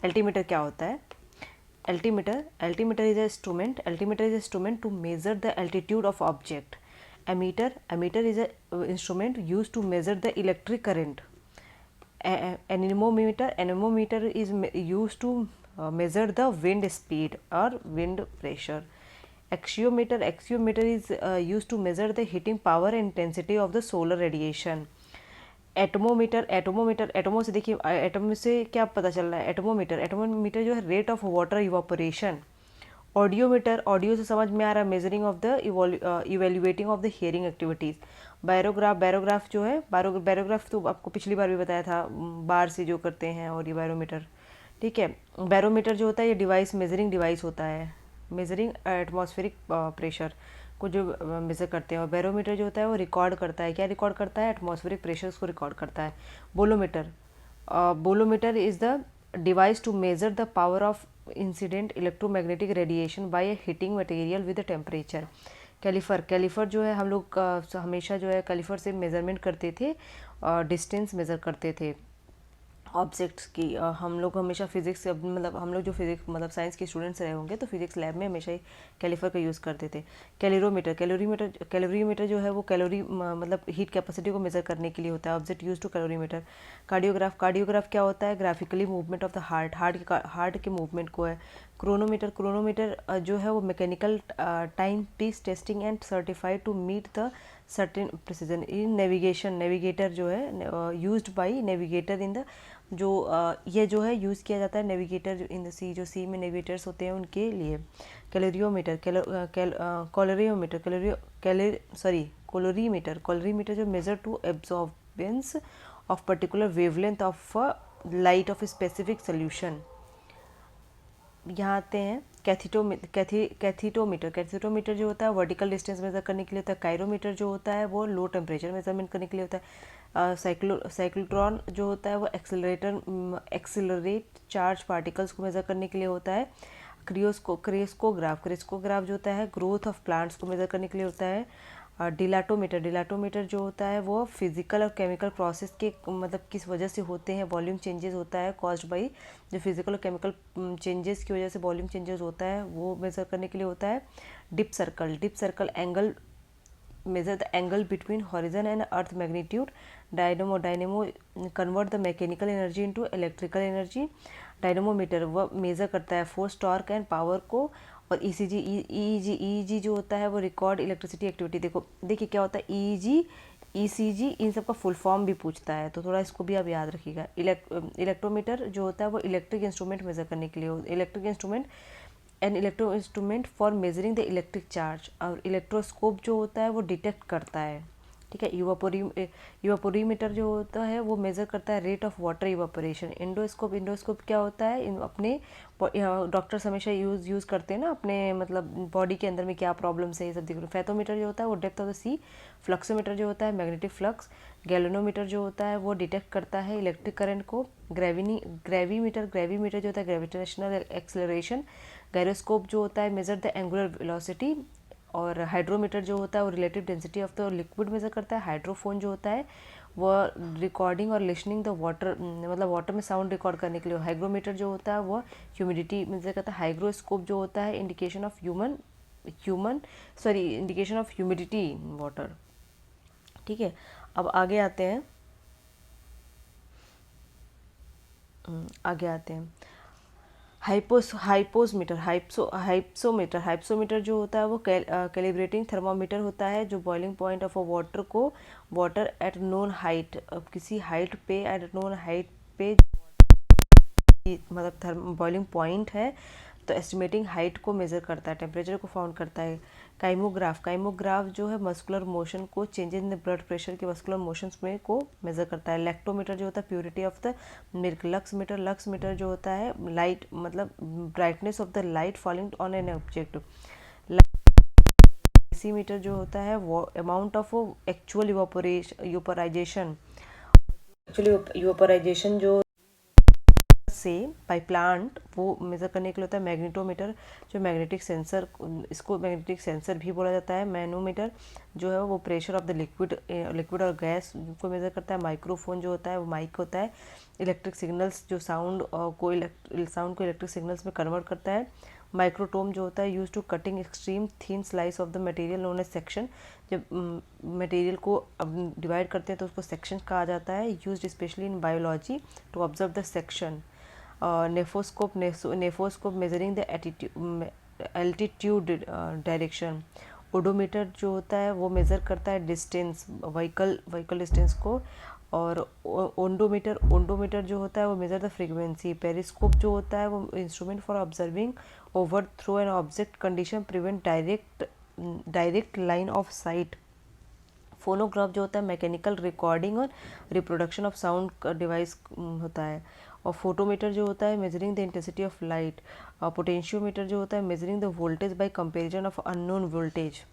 Altimeter क्या होता है? Altimeter is a instrument to measure the altitude of object. Ammeter is a instrument used to measure the electric current. Anemometer is used to measure the wind speed or wind pressure. Axiometer is used to measure the heating power and intensity of the solar radiation. एटमो से देखिए, atom से क्या पता चल रहा है? Atmometer जो है rate of water evaporation. Audio से समझ में आ रहा है measuring of the evaluating of the hearing activities. Barograph जो है, बैरोग्राफ तो आपको पिछली बार भी बताया था, बार से जो करते हैं, और ये बैरोमीटर. ठीक है. बैरोमीटर जो होता है ये डिवाइस, मेजरिंग डिवाइस होता है, मेजरिंग एटमॉस्फेरिक प्रेशर को जो मेज़र करते हैं. और बैरोमीटर जो होता है वो रिकॉर्ड करता है. क्या रिकॉर्ड करता है? एटमॉस्फेरिक प्रेशर्स को रिकॉर्ड करता है. Bolometer is the device to measure the power of incident electromagnetic radiation by a heating material with temperature. Calliper जो है, हम लोग हमेशा जो है कैलिफर से मेज़रमेंट करते थे, डिस्टेंस मेज़र करते थे ऑब्जेक्ट्स की. हम लोग हमेशा फिज़िक्स, मतलब हम लोग जो फिज़िक्स मतलब साइंस के स्टूडेंट्स रहे होंगे तो फिज़िक्स लैब में हमेशा ही कैलिफर का यूज़ करते थे. कैलोरीमीटर जो है वो कैलोरी मतलब हीट कैपेसिटी को मेज़र करने के लिए होता है. Object use to calorimeter. Cardiograph क्या होता है? Graphically movement of the heart के मूवमेंट को है. क्रोनोमीटर जो है वो mechanical time piece testing and certified to meet the certain precision. In navigator जो है used by navigator in the, जो ये जो है यूज़ किया जाता है नेविगेटर इन द सी, जो सी में नेविगेटर्स होते हैं उनके लिए. कोलोरीमीटर जो measure to absorbance of particular wavelength of light of specific solution. यहाँ आते हैं कैथीटोमीटर जो होता है वर्टिकल डिस्टेंस मेज़र करने के लिए होता है. कायरोमीटर जो होता है वो लो टेम्परेचर मेजरमेंट करने के लिए होता है. साइक्लोट्रॉन जो होता है वो एक्सिलरेट चार्ज पार्टिकल्स को मेज़र करने के लिए होता है. क्रिस्कोग्राफ जो होता है ग्रोथ ऑफ प्लांट्स को मेज़र करने के लिए होता है. डिलाटोमीटर जो होता है वो फिजिकल और केमिकल प्रोसेस के मतलब किस वजह से होते हैं, वॉल्यूम चेंजेस होता है कॉज्ड बाई, जो फिजिकल और केमिकल चेंजेस की वजह से वॉल्यूम चेंजेस होता है वो मेज़र करने के लिए होता है. Dip circle angle measure the angle between horizon and earth magnitude. Dynamo convert the mechanical energy into electrical energy. Dynamometer वह मेज़र करता है फोर्स, टॉर्क एंड पावर को. और ईईजी जो होता है वो रिकॉर्ड इलेक्ट्रिसिटी एक्टिविटी. देखिए क्या होता है ईईजी, ईसीजी, इन सब का फुल फॉर्म भी पूछता है तो थोड़ा इसको भी आप याद रखिएगा. इलेक्ट्रोमीटर जो होता है वो इलेक्ट्रिक इंस्ट्रूमेंट मेज़र करने के लिए electric instrument an electro instrument for measuring the electric charge. और इलेक्ट्रोस्कोप जो होता है वो डिटेक्ट करता है. ठीक है. इवापोरीमीटर जो होता है वो मेज़र करता है rate of water evaporation. Endoscope क्या होता है? अपने डॉक्टर्स हमेशा यूज़ करते हैं ना अपने मतलब बॉडी के अंदर में क्या प्रॉब्लम्स है ये सब दिख रहे. फैथोमीटर जो होता है वो डेप्थ ऑफ द सी. फ्लक्सोमीटर जो होता है मैग्नेटिक फ्लक्स. गैल्वेनोमीटर जो होता है वो डिटेक्ट करता है इलेक्ट्रिक करंट को. ग्रेविमीटर जो होता है ग्रेविटेशनल एक्सेलरेशन. गायरोस्कोप जो होता है मेजर द एंगुलर वेलोसिटी. और हाइड्रोमीटर जो होता है वो relative density of the liquid measure करता है. हाइड्रोफोन जो होता है वह रिकॉर्डिंग और लिसनिंग द वाटर मतलब वाटर में साउंड रिकॉर्ड करने के लिए. हाइग्रोमीटर जो होता है वह ह्यूमिडिटी मेजर करता है. हाइग्रोस्कोप जो होता है indication of indication of humidity in water. ठीक है. अब आगे आते हैं हाइप्सोमीटर जो होता है वो कैलिब्रेटिंग थर्मामीटर होता है जो boiling point of water at known height, किसी हाइट पे एट नोन हाइट पे मतलब बॉइलिंग पॉइंट है तो एस्टिमेटिंग हाइट को मेज़र करता है, टेम्परेचर को फाउंड करता है. काइमोग्राफ जो है मस्कुलर मोशन को, changes in the blood pressure के मस्कुलर मोशंस में को मेज़र करता है. लैक्टोमीटर जो होता है प्योरिटी ऑफ द मिल्क. लक्समीटर जो होता है लाइट मतलब brightness of the light falling on an object. Decimetre जो होता है वो अमाउंट ऑफ एक्चुअल इवापोराइजेशन जो से बाय प्लांट वो मेज़र करने के लिए होता है मैग्नेटोमीटर, जो मैग्नेटिक सेंसर, इसको मैग्नेटिक सेंसर भी बोला जाता है। मैनोमीटर जो है वो प्रेशर ऑफ द लिक्विड और गैस को मेज़र करता है। माइक्रोफोन जो होता है वो माइक होता है। इलेक्ट्रिक सिग्नल्स जो साउंड को इलेक्ट्रिक सिग्नल्स में कन्वर्ट करता है। माइक्रोटोम जो होता है use to cutting extreme thin slice of the material known as section. जब मटेरियल को अब डिवाइड करते हैं तो उसको सेक्शन कहा जाता है। Used specially in biology to observe the section. Nephoscope measuring the altitude direction. Odometer जो होता है वो मेज़र करता है डिस्टेंस, व्हीकल डिस्टेंस को। और ओंडोमीटर जो होता है वो मेज़र द फ्रीक्वेंसी। पेरिस्कोप जो होता है वो instrument for observing over through an object condition prevent direct line of site. Phonograph जो होता है मैकेनिकल रिकॉर्डिंग और रिप्रोडक्शन ऑफ साउंड का डिवाइस होता है। और फोटोमीटर जो होता है measuring the intensity of light. Potentiometer जो होता है measuring the voltage bye comparison of unknown voltage.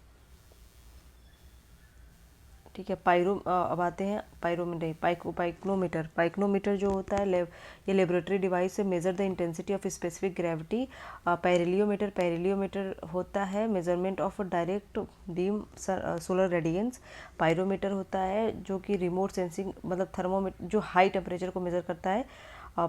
ठीक है। अब आते हैं पाइक्नोमीटर जो होता है ये लेबोरेटरी डिवाइस से measure the intensity of specific gravity. Pyrheliometer होता है measurement of direct beam solar radiance. Pyrometer होता है जो कि रिमोट सेंसिंग मतलब थर्मोमीटर जो हाई टेम्परेचर को मेज़र करता है।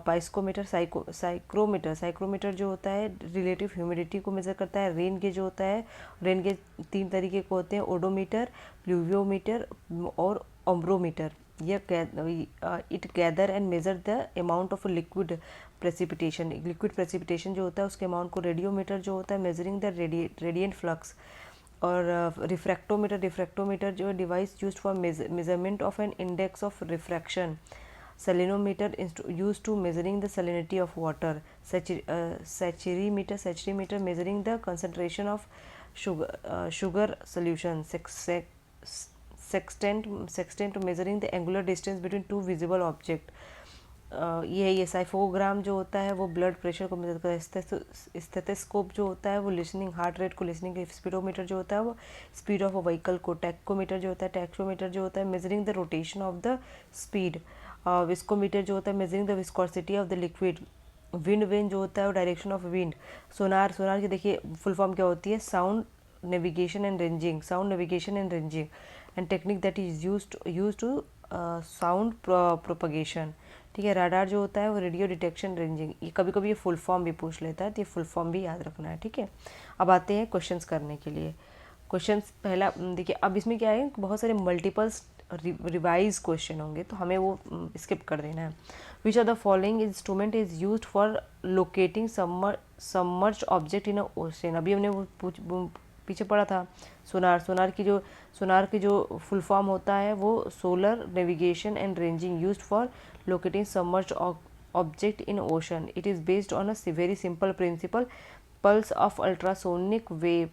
पाइस्कोमीटर साइक्रोमीटर जो होता है रिलेटिव ह्यूमिडिटी को मेज़र करता है। रेन गेज जो होता है, रेन गेज 3 तरीके के होते हैं, ओडोमीटर, प्लूवियोमीटर और ombrometer. It gather and measure the amount of liquid precipitation जो होता है उसके अमाउंट को। रेडियोमीटर जो होता है मेजरिंग द रेडिएंट फ्लक्स। और रिफ्रैक्टोमीटर जो है device used for measurement of an index of refraction. Salinometer used to measuring the salinity of water. Saturimeter measuring the concentration of sugar solution. Sextant measuring the angular distance between two visible object. ये साइफोग्राम जो होता है वो blood pressure को measure करता है। Stethoscope जो होता है वो लिसनिंग हार्ट रेट को लिसनिंग के। स्पीडोमीटर जो होता है वो स्पीड ऑफ अ व्हीकल को। टैकोमीटर जो होता है measuring the rotation of the speed. Viscometer जो होता है measuring the viscosity of the liquid. Wind vane जो होता है वो डायरेक्शन ऑफ विंड। सोनार की देखिए फुल फॉर्म क्या होती है, sound navigation and ranging and technique that is use to sound propagation. ठीक है। राडार जो होता है वो रेडियो डिटेक्शन रेंजिंग। ये कभी कभी ये फुल फॉर्म भी पूछ लेता है तो ये फुल फॉर्म भी याद रखना है। ठीक है। अब आते हैं क्वेश्चंस करने के लिए। क्वेश्चंस पहला देखिए, अब इसमें क्या है, बहुत सारे मल्टीपल्स रिवाइज क्वेश्चन होंगे तो हमें वो स्किप कर देना है। Which are the following instrument is used for locating submerged object in a ocean. अभी हमने वो पीछे पढ़ा था सोनार की जो फुल फॉर्म होता है वो solar navigation and ranging used for locating submerged object in ocean. It is based on a very simple principal. Pulse of ultrasonic wave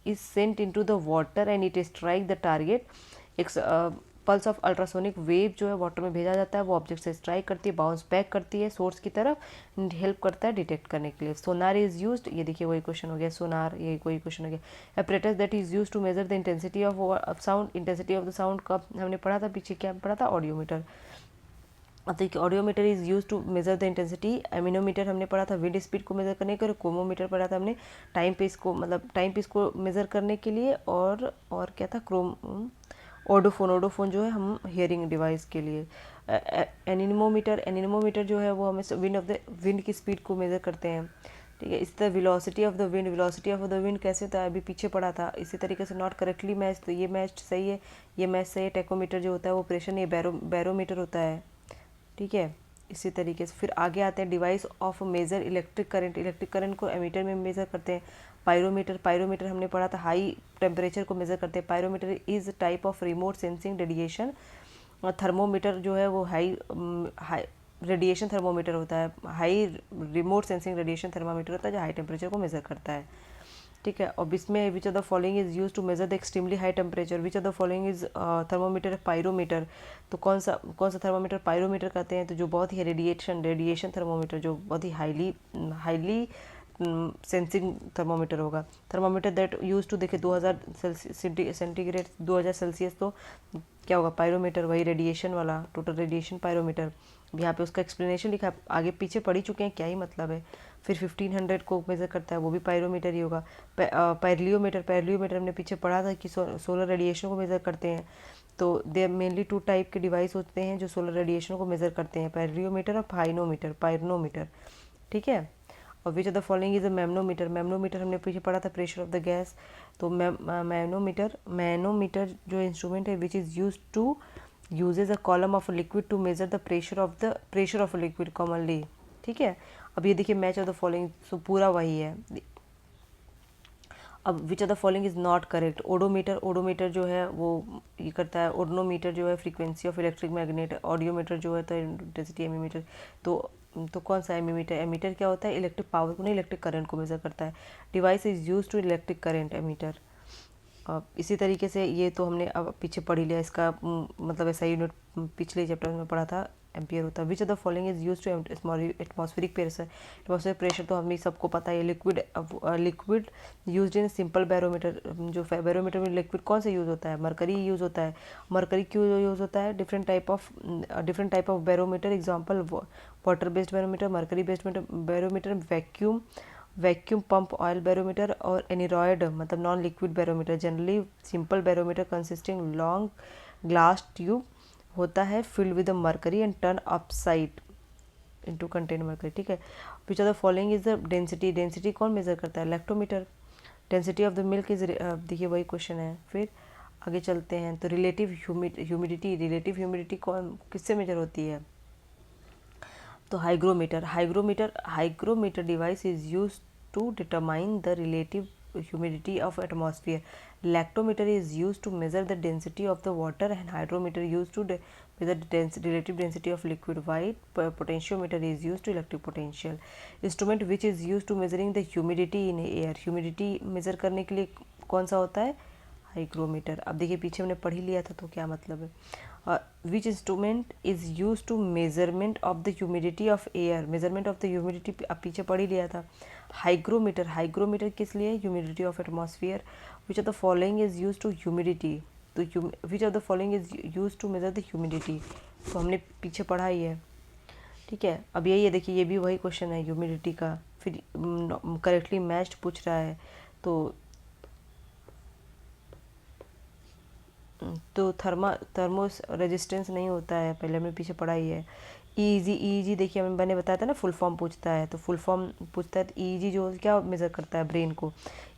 is sent into the water and it strike the target. एक pulse of ultrasonic wave जो है water में भेजा जाता है, वो object से strike करती है, बाउंस बैक करती है सोर्स की तरफ, हेल्प करता है डिटेक्ट करने के लिए। सोनार इज यूज्ड, ये देखिए वही क्वेश्चन हो गया, सोनार ये कोई क्वेश्चन हो गया। Apparatus that is used to measure the intensity of sound. Intensity of the sound कब हमने पढ़ा था, पीछे क्या पढ़ा था, ऑडियोमीटर। देखिए audiometer is use to measure the intensity. Anemometer हमने पढ़ा था विंड स्पीड को मेजर करने के लिए। कोमोमीटर पढ़ा था हमने टाइम पीस को मेजर करने के लिए। और क्या था, ओडोफोन जो है हम हियरिंग डिवाइस के लिए। एनिमोमीटर जो है वो हमें विंड की स्पीड को मेजर करते हैं। ठीक है। इस तरह वेलोसिटी ऑफ द विंड कैसे होता है, अभी पीछे पढ़ा था। इसी तरीके से नॉट करेक्टली मैच, तो ये मैच सही है, ये मैच सही है। टेकोमीटर जो होता है वो प्रेशर, ये बैरोमीटर होता है। ठीक है। इसी तरीके से फिर आगे आते हैं device of measure electric current को एमीटर में मेजर करते हैं। पायरोमीटर हमने पढ़ा था हाई टेम्परेचर को मेजर करते हैं। Pyrometer is type of remote sensing radiation. Thermometer जो है वो हाई रेडिएशन थर्मोमीटर होता है। High remote sensing radiation thermometer होता है जो हाई टेम्परेचर को मेजर करता है। ठीक है। और इसमें which of the following is use to measure the extremely high temperature. Which of the following is thermometer pyrometer. तो कौन सा थर्मोमीटर पायरोमीटर कहते हैं, तो जो बहुत ही रेडिएशन थर्मोमीटर, जो बहुत ही हाईली सेंसिंग थर्मोमीटर होगा। थर्मोमीटर दैट यूज टू, देखिए 2000 सेंटीग्रेड 2000 सेल्सियस, तो क्या होगा, पायरोमीटर, वही रेडिएशन वाला, टोटल रेडिएशन पायरोमीटर। यहाँ पे उसका एक्सप्लेनेशन लिखा है, आगे पीछे पढ़ ही चुके हैं, क्या ही मतलब है। फिर 1500 को मेज़र करता है, वो भी पायरोमीटर ही होगा। पैरलियोमीटर हमने पीछे पढ़ा था कि सोलर रेडिएशन को मेज़र करते हैं। तो दे मेनली 2 टाइप के डिवाइस होते हैं जो सोलर रेडिएशन को मेज़र करते हैं, पैरलियोमीटर और पायरोमीटर। ठीक है। और विच of the following is a मैग्नोमीटर हमने पीछे पढ़ा था, प्रेशर ऑफ द गैस। तो मैनोमीटर जो इंस्ट्रूमेंट है which is uses a column of a liquid to measure the pressure of a liquid commonly। ठीक है। अब ये देखिए मैच ऑफ द फॉलोइंग, सो पूरा वही है। अब विच of the following is not correct. Odometer जो है वो ये करता है, ओडोनोमीटर जो है frequency of electric magnet, audiometer जो है तो इंटेंसिटी, एमीमीटर तो कौन सा एमीमीटर? एमीटर क्या होता है? इलेक्ट्रिक पावर को नहीं, इलेक्ट्रिक करंट को मेजर करता है। Device is use to electric current, ammeter. इसी तरीके से ये तो हमने अब पीछे पढ़ ही लिया, इसका मतलब ऐसा यूनिट पिछले चैप्टर में पढ़ा था, एम्पियर होता है। Which of the following is use to atmospheric pressure. Atmospheric pressure तो हमें सबको पता है, liquid use in simple barometer. जो बैरोमीटर में लिक्विड कौन सा यूज़ होता है? मरकरी यूज़ होता है। मरकरी क्यों यूज़ होता है? Different type of barometer, example water based barometer, mercury based barometer, vacuum pump oil barometer और एनीरॉयड मतलब non liquid barometer. Generally simple barometer consisting long glass tube होता है filled with mercury and turn upside into contain mercury. ठीक है। Which of the following is the density कौन major करता है? Lactometer. Density of the milk is, देखिए वही question है। फिर आगे चलते हैं तो रिलेटिव ह्यूमिडिटी कौन किससे मेजर होती है? तो hygrometer device is use to determine the relative humidity of atmosphere. Lactometer is used to measure the density of the water and hydrometer used to measure the relative density of liquid. White potentiometer is used to electric potential. Instrument which is used to measuring the humidity in air. Humidity measure करने के लिए कौन सा होता है? Hygrometer. अब देखिए पीछे हमने पढ़ ही लिया था तो क्या मतलब है। Which instrument is use to measurement of the humidity of air. Measurement of the humidity अब पीछे पढ़ ही लिया था। हाइग्रोमीटर किस लिए? Humidity of atmosphere. Which of the following is use to humidity, तो which of the following is use to measure the humidity, तो हमने पीछे पढ़ा ही है। ठीक है। अब यही है, देखिए ये भी वही क्वेश्चन है ह्यूमिडिटी का, फिर करेक्टली मैच्ड पूछ रहा है। तो थर्मो रेजिस्टेंस नहीं होता है, पहले हमने पीछे पढ़ा ही है। ईईजी देखिए मैंने बताया था ना, फुल फॉर्म पूछता है, तो फुल फॉर्म पूछता है तो ईईजी जो क्या मेजर करता है? ब्रेन को।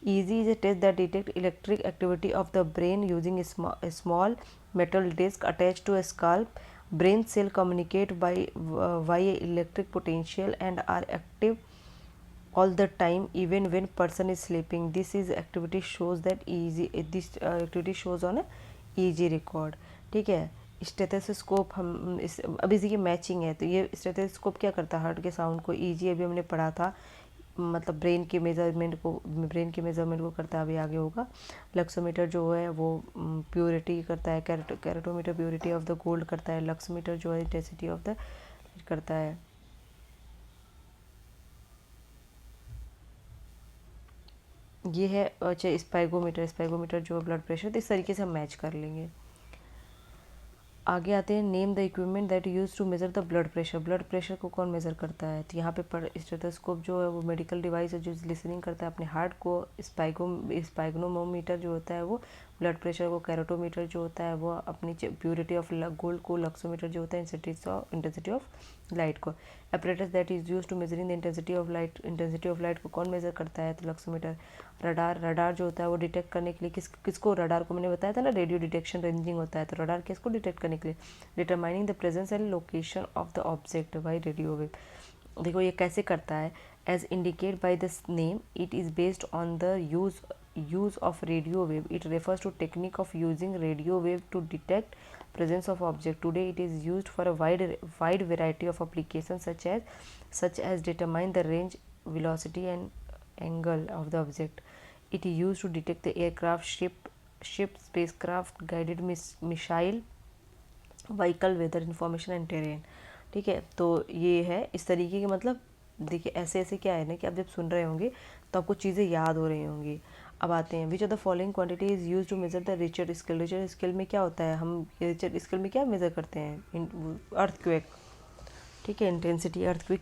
EEG is a test that detect electric activity of the brain using small metal disc attach to a scalp. Brain cell communicate via electric potential and are active all the time even when person is sleeping. This activity shows on a EEG record. ठीक है। Stethoscope हम अभी देखिए matching है, तो ये stethoscope क्या करता है? हार्ट के साउंड को। EEG अभी हमने पढ़ा था, मतलब ब्रेन के मेजरमेंट को करता है, अभी आगे होगा। लक्सोमीटर जो है वो प्योरिटी करता है, keratometer purity of the gold करता है, लक्सोमीटर जो है इंटेंसिटी ऑफ द करता है। ये है अच्छा स्पाइगोमीटर जो ब्लड प्रेशर, तो इस तरीके से हम मैच कर लेंगे। आगे आते हैं, name the equipment that use to measure the blood pressure को कौन मेजर करता है? तो यहाँ पे स्टेथोस्कोप जो है वो मेडिकल डिवाइस है जो लिसनिंग करता है अपने हार्ट को। स्पाइग्नोमीटर जो होता है वो ब्लड प्रेशर को। कैरोटोमीटर जो होता है वो अपनी प्योरिटी ऑफ गोल्ड को। लक्सोमीटर जो होता है इंटेंसिटी ऑफ लाइट को। Apparatus that is use to measuring the intensity of light को कौन मेजर करता है? तो लक्सोमीटर। रडार जो होता है वो डिटेक्ट करने के लिए किसको? रडार को मैंने बताया था ना, रेडियो डिटेक्शन रेंजिंग होता है, तो रडार किसको डिटेक्ट करने के लिए? Determining the presence and location of the object by radio wave. देखो ये कैसे करता है, as indicate by the name it is based on the use of radio wave. It refers to technique of using radio wave to detect presence of object. Today it is used for a wide variety of applications such as determine the range, velocity and angle of the object. It is used to detect the aircraft, ship, spacecraft, guided missile, vehicle, weather information and terrain. ठीक है, तो ये है इस तरीके के, मतलब देखिए ऐसे क्या है ना कि आप जब सुन रहे होंगे तो आपको चीज़ें याद हो रही होंगी। अब आते हैं, which of the following quantity is use to measure the Richter scale में क्या होता है? हम रिचर्ड स्केल में क्या मेजर करते हैं? अर्थक्वेक। ठीक है। इंटेंसिटी अर्थक्वेक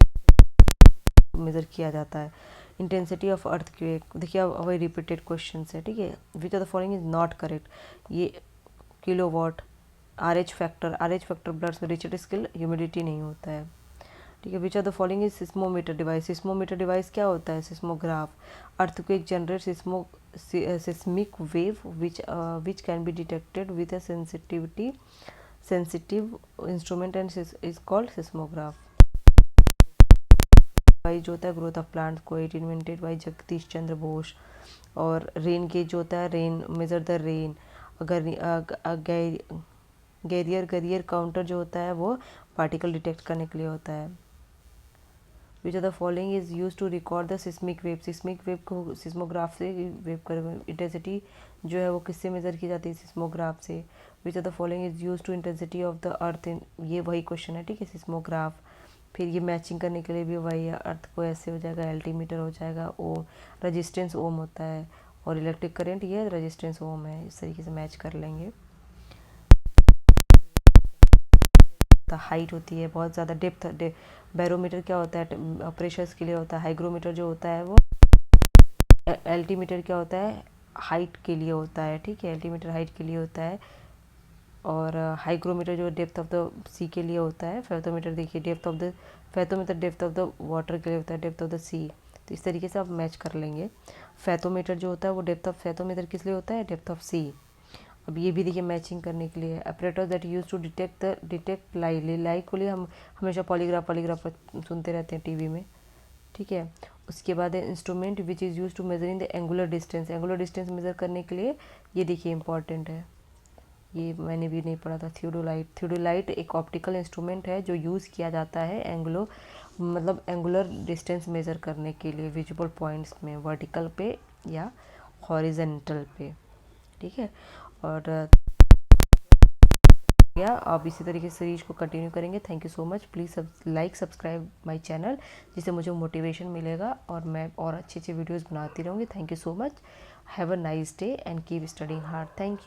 मेज़र किया जाता है। इंटेंसिटी ऑफ अर्थक्वेक, देखिए वही रिपीटेड क्वेश्चन है, ठीक है। Which of the following is not correct, ये किलोवाट, RH फैक्टर ब्लड में रिचर्ड स्केल ह्यूमिडिटी नहीं होता है, ठीक है। Which of the following is seismometer device, seismometer device क्या होता है, seismograph. Earthquake generate seismic wave which can be detected with a sensitive instrument and is called seismograph. वाई जो होता है ग्रोथ ऑफ प्लांट को 18 इन्वेंटेड बाई जगदीश चंद्र बोस। और rain gauge जो होता है, रेन मेजर द रेन। अगर गैरियर काउंटर जो होता है वो पार्टिकल डिटेक्ट करने के लिए होता है। Which of the following is use to record the seismic wave, seismic wave को सिस्मोग्राफ से वेव कर इंटेंसिटी जो है वो किससे मेजर की जाती है, सिस्मोग्राफ से। Which of the following is use to intensity of the earth in, ये वही क्वेश्चन है, ठीक है, सिस्मोग्राफ। फिर ये मैचिंग करने के लिए भी वही है, अर्थ को ऐसे हो जाएगा, एल्टीमीटर हो जाएगा, ओम रजिस्टेंस ओम होता है, और इलेक्ट्रिक करंट ये रजिस्टेंस ओम है, इस तरीके से मैच कर लेंगे। हाइट होती है बहुत ज़्यादा, डेप्थ, बैरोमीटर क्या होता है, प्रेशर्स के लिए होता है। हाइग्रोमीटर जो होता है वो, एल्टीमीटर क्या होता है, हाइट के लिए होता है, ठीक है, एल्टीमीटर हाइट के लिए होता है। और हाइग्रोमीटर जो डेप्थ ऑफ द सी के लिए होता है। फेथोमीटर देखिए depth of the, fathometer depth of the water के लिए होता है, डेप्थ ऑफ द सी। तो इस तरीके से आप मैच कर लेंगे। फेथोमीटर जो होता है वो डेप्थ ऑफ, फेथोमीटर किस लिए होता है, डेप्थ ऑफ सी। अब ये भी देखिए मैचिंग करने के लिए, operator that use to detect light को लिए हम हमेशा पॉलीग्राफ सुनते रहते हैं टीवी में, ठीक है। उसके बाद है instrument which is use to measuring the angular distance, angular distance measure करने के लिए ये देखिए इंपॉर्टेंट है, ये मैंने भी नहीं पढ़ा था। थियोडोलाइट एक ऑप्टिकल इंस्ट्रूमेंट है जो यूज़ किया जाता है एंगुलर डिस्टेंस मेज़र करने के लिए विजिबल पॉइंट्स में, वर्टिकल पे या हॉरिजेंटल पे, ठीक है। और या आप इसी तरीके से सीरीज को कंटिन्यू करेंगे। Thank you so much. Please like subscribe my channel, जिससे मुझे मोटिवेशन मिलेगा और मैं और अच्छी वीडियोस बनाती रहूँगी। Thank you so much. Have a nice day and keep studying hard. Thank you.